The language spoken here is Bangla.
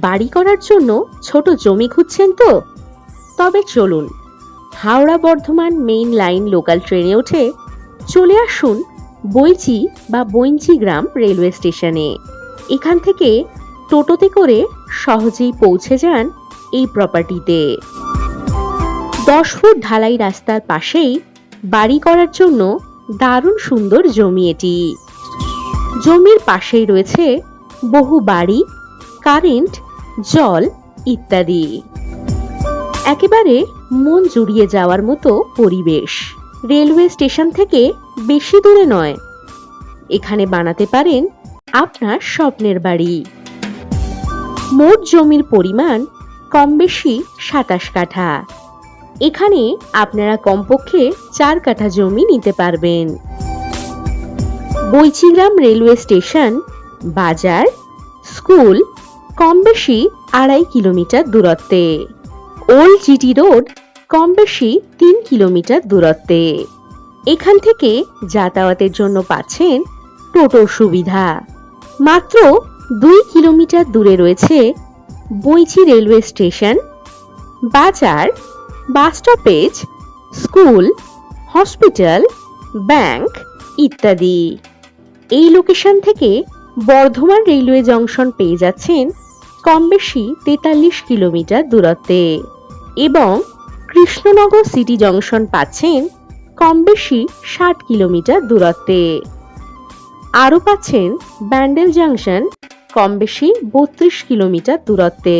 বাড়ি করার জন্য ছোট জমি খুঁজছেন তো? তবে চলুন, Howrah Bardhaman main line local ট্রেনে উঠে চলে আসুন বইচি বা বইঞ্চি গ্রাম রেলওয়ে স্টেশনে। এখান থেকে টোটোতে করে সহজেই পৌঁছে যান এই প্রপার্টিতে। 10 ফুট ঢালাই রাস্তার পাশেই বাড়ি করার জন্য দারুণ সুন্দর জমি এটি। জমির পাশেই রয়েছে বহু বাড়ি, কারেন্ট, জল ইত্যাদি। একেবারে মন জুড়িয়ে যাওয়ার মতো পরিবেশ। রেলওয়ে স্টেশন থেকে বেশি দূরে নয়। এখানে বানাতে পারেন আপনার স্বপ্নের বাড়ি। মোট জমির পরিমাণ কম বেশি 27 কাঠা। এখানে আপনারা কমপক্ষে 4 কাঠা জমি নিতে পারবেন। বইচিগ্রাম রেলওয়ে স্টেশন, বাজার, স্কুল কম বেশি 2.5 কিলোমিটার দূরত্বে। ওল্ড জিটি রোড কম বেশি 3 কিলোমিটার দূরত্বে। এখান থেকে যাতায়াতের জন্য পাচ্ছেন টোটোর সুবিধা। মাত্র 2 কিলোমিটার দূরে রয়েছে বইচি রেলওয়ে স্টেশন, বাজার, bus stoppage, school, hospital, bank ইত্যাদি। এই লোকেশন থেকে বর্ধমান রেলওয়ে জংশন পেয়ে যাচ্ছেন কম বেশি 43 কিলোমিটার দূরত্বে এবং কৃষ্ণনগর সিটি জংশন পাচ্ছেন কম বেশি 60 কিলোমিটার দূরত্বে। আরও পাচ্ছেন ব্যান্ডেল জংশন কম বেশি 32 কিলোমিটার দূরত্বে।